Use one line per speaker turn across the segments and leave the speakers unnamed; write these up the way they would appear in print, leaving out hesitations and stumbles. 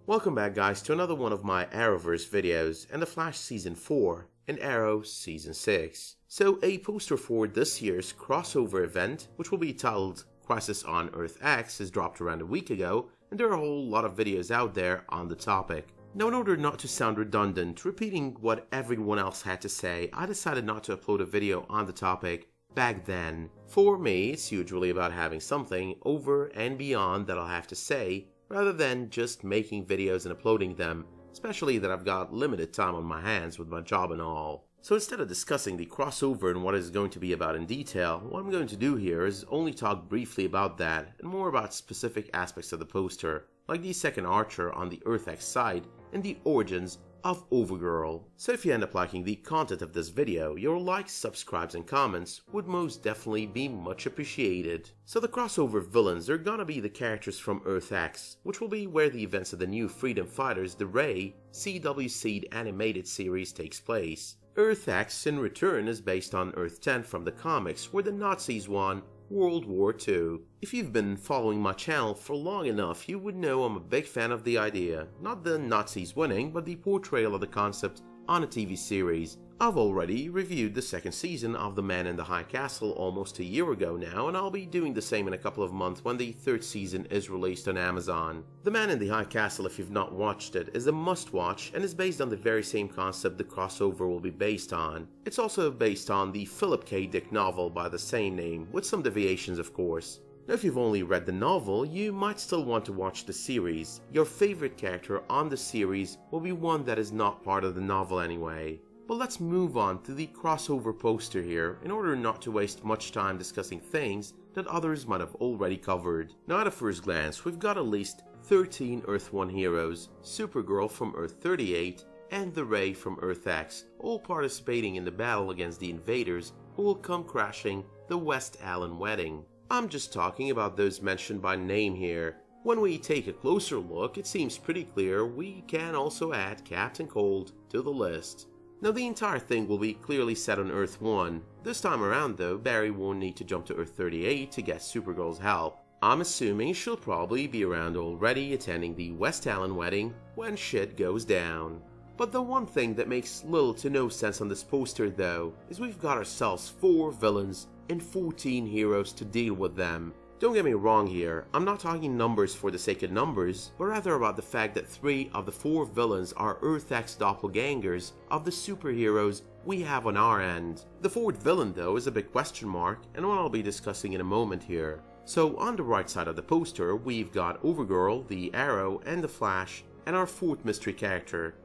Welcome back guys to another one of my Arrowverse videos and The Flash Season 4 and Arrow Season 6. So a poster for this year's crossover event, which will be titled Crisis on Earth X, is dropped around a week ago, and there are a whole lot of videos out there on the topic. Now, in order not to sound redundant, repeating what everyone else had to say, I decided not to upload a video on the topic back then. For me, it's usually about having something over and beyond that I'll have to say, rather than just making videos and uploading them, especially that I've got limited time on my hands with my job and all. So instead of discussing the crossover and what it's going to be about in detail, what I'm going to do here is only talk briefly about that and more about specific aspects of the poster, like the second Archer on the Earth X side and the origins of Overgirl. So if you end up liking the content of this video, your likes, subscribes, and comments would most definitely be much appreciated. So the crossover villains are gonna be the characters from Earth X, which will be where the events of the new Freedom Fighters The Ray CW Seed animated series takes place. Earth X, in return, is based on Earth 10 from the comics, where the Nazis won World War II. If you've been following my channel for long enough, you would know I'm a big fan of the idea. Not the Nazis winning, but the portrayal of the concept on a TV series. I've already reviewed the second season of The Man in the High Castle almost a year ago now, and I'll be doing the same in a couple of months when the third season is released on Amazon. The Man in the High Castle, if you've not watched it, is a must-watch and is based on the very same concept the crossover will be based on. It's also based on the Philip K. Dick novel by the same name, with some deviations of course. Now, if you've only read the novel, you might still want to watch the series. Your favorite character on the series will be one that is not part of the novel anyway. But let's move on to the crossover poster here in order not to waste much time discussing things that others might have already covered. Now, at a first glance, we've got at least 13 Earth 1 heroes, Supergirl from Earth 38 and the Ray from Earth X, all participating in the battle against the invaders who will come crashing the West Allen wedding. I'm just talking about those mentioned by name here. When we take a closer look, it seems pretty clear we can also add Captain Cold to the list. Now, the entire thing will be clearly set on Earth 1. This time around though, Barry won't need to jump to Earth 38 to get Supergirl's help. I'm assuming she'll probably be around already attending the West Allen wedding when shit goes down. But the one thing that makes little to no sense on this poster though, is we've got ourselves 4 villains and 14 heroes to deal with them. Don't get me wrong here, I'm not talking numbers for the sake of numbers, but rather about the fact that 3 of the 4 villains are Earth X doppelgangers of the superheroes we have on our end. The 4th villain though is a big question mark, and one I'll be discussing in a moment here. So on the right side of the poster, we've got Overgirl, the Arrow, and the Flash, and our 4th mystery character.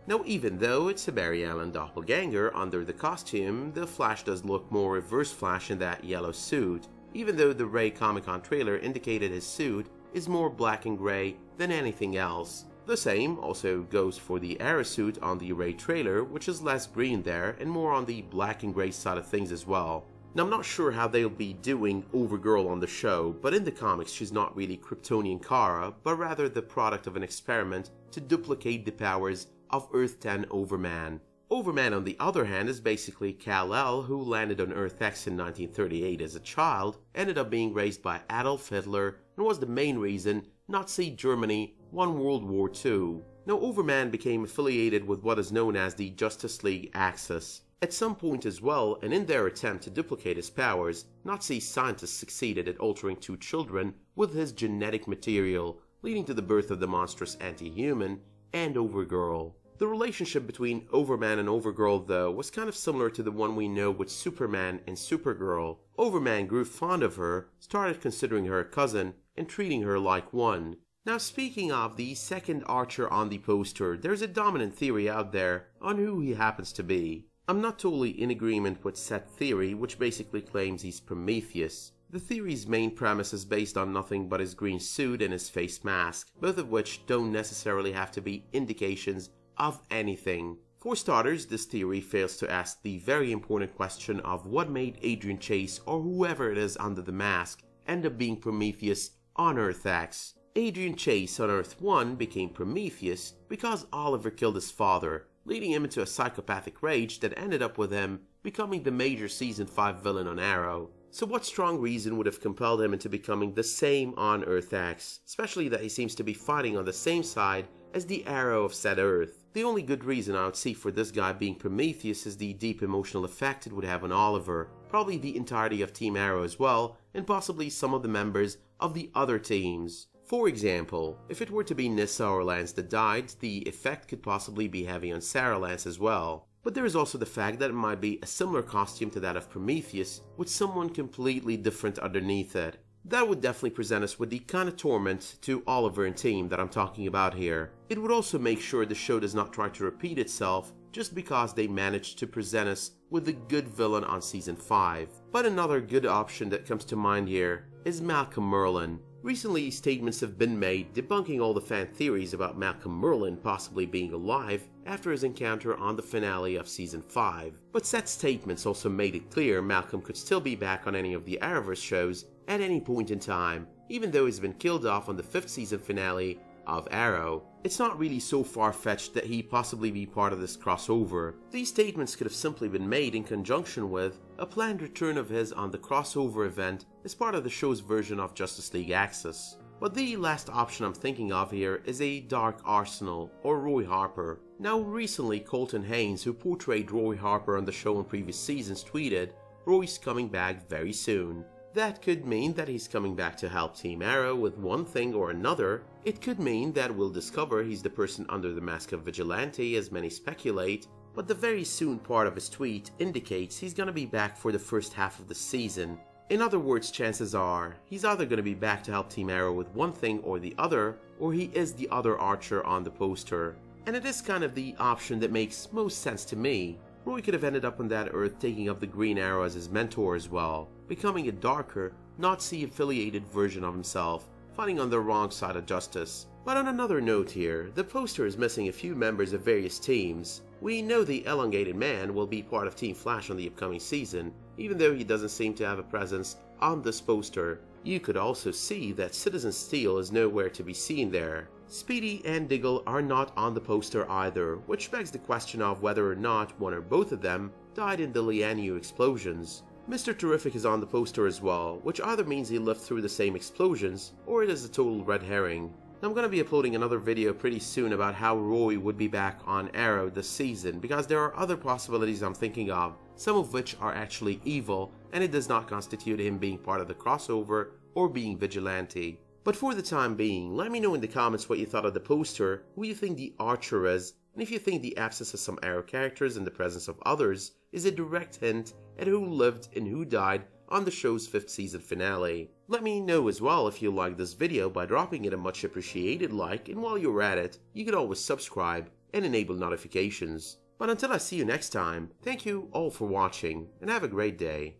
Now, even though it's a Barry Allen doppelganger under the costume, the Flash does look more Reverse Flash in that yellow suit, even though the Ray Comic-Con trailer indicated his suit is more black and gray than anything else. The same also goes for the Arrow suit on the Ray trailer, which is less green there and more on the black and gray side of things as well. Now, I'm not sure how they'll be doing Overgirl on the show, but in the comics she's not really Kryptonian Kara, but rather the product of an experiment to duplicate the powers of Earth 10 Overman. Overman, on the other hand, is basically Kal-El, who landed on Earth X in 1938 as a child, ended up being raised by Adolf Hitler, and was the main reason Nazi Germany won World War II. Now, Overman became affiliated with what is known as the Justice League Axis at some point as well, and in their attempt to duplicate his powers, Nazi scientists succeeded at altering 2 children with his genetic material, leading to the birth of the monstrous anti-human and Overgirl. The relationship between Overman and Overgirl though was kind of similar to the one we know with Superman and Supergirl. Overman grew fond of her, started considering her a cousin, and treating her like one. Now, speaking of the second Archer on the poster, there's a dominant theory out there on who he happens to be. I'm not totally in agreement with said theory, which basically claims he's Prometheus. The theory's main premise is based on nothing but his green suit and his face mask, both of which don't necessarily have to be indications of anything. For starters, this theory fails to ask the very important question of what made Adrian Chase, or whoever it is under the mask, end up being Prometheus on Earth X. Adrian Chase on Earth 1 became Prometheus because Oliver killed his father, leading him into a psychopathic rage that ended up with him becoming the major Season 5 villain on Arrow. So what strong reason would have compelled him into becoming the same on Earth X, especially that he seems to be fighting on the same side as the Arrow of said Earth. The only good reason I would see for this guy being Prometheus is the deep emotional effect it would have on Oliver, probably the entirety of Team Arrow as well, and possibly some of the members of the other teams. For example, if it were to be Nyssa or Lance that died, the effect could possibly be heavy on Sarah Lance as well. But there is also the fact that it might be a similar costume to that of Prometheus, with someone completely different underneath it. That would definitely present us with the kind of torment to Oliver and team that I'm talking about here. It would also make sure the show does not try to repeat itself just because they managed to present us with a good villain on season 5. But another good option that comes to mind here is Malcolm Merlyn. Recently, statements have been made debunking all the fan theories about Malcolm Merlyn possibly being alive after his encounter on the finale of season 5. But said statements also made it clear Malcolm could still be back on any of the Arrowverse shows at any point in time, even though he's been killed off on the 5th season finale of Arrow. It's not really so far-fetched that he possibly be part of this crossover. These statements could have simply been made in conjunction with a planned return of his on the crossover event as part of the show's version of Justice League Axis. But the last option I'm thinking of here is a Dark Arsenal or Roy Harper. Now recently Colton Haynes, who portrayed Roy Harper on the show in previous seasons, tweeted, "Roy's coming back very soon." That could mean that he's coming back to help Team Arrow with one thing or another. It could mean that we'll discover he's the person under the mask of Vigilante, as many speculate, but the very soon part of his tweet indicates he's gonna be back for the first half of the season. In other words, chances are, he's either gonna be back to help Team Arrow with one thing or the other, or he is the other Archer on the poster. And it is kind of the option that makes most sense to me. Roy could have ended up on that Earth taking up the Green Arrow as his mentor as well, becoming a darker, Nazi-affiliated version of himself, fighting on the wrong side of justice. But on another note here, the poster is missing a few members of various teams. We know the Elongated Man will be part of Team Flash on the upcoming season, even though he doesn't seem to have a presence on this poster. You could also see that Citizen Steel is nowhere to be seen there. Speedy and Diggle are not on the poster either, which begs the question of whether or not one or both of them died in the Lianu explosions. Mr. Terrific is on the poster as well, which either means he lived through the same explosions, or it is a total red herring. I'm going to be uploading another video pretty soon about how Roy would be back on Arrow this season, because there are other possibilities I'm thinking of, some of which are actually evil, and it does not constitute him being part of the crossover or being Vigilante. But for the time being, let me know in the comments what you thought of the poster, who you think the Archer is, and if you think the absence of some Arrow characters and the presence of others is a direct hint at who lived and who died on the show's 5th season finale. Let me know as well if you liked this video by dropping it a much appreciated like, and while you're at it, you can always subscribe and enable notifications. But until I see you next time, thank you all for watching, and have a great day.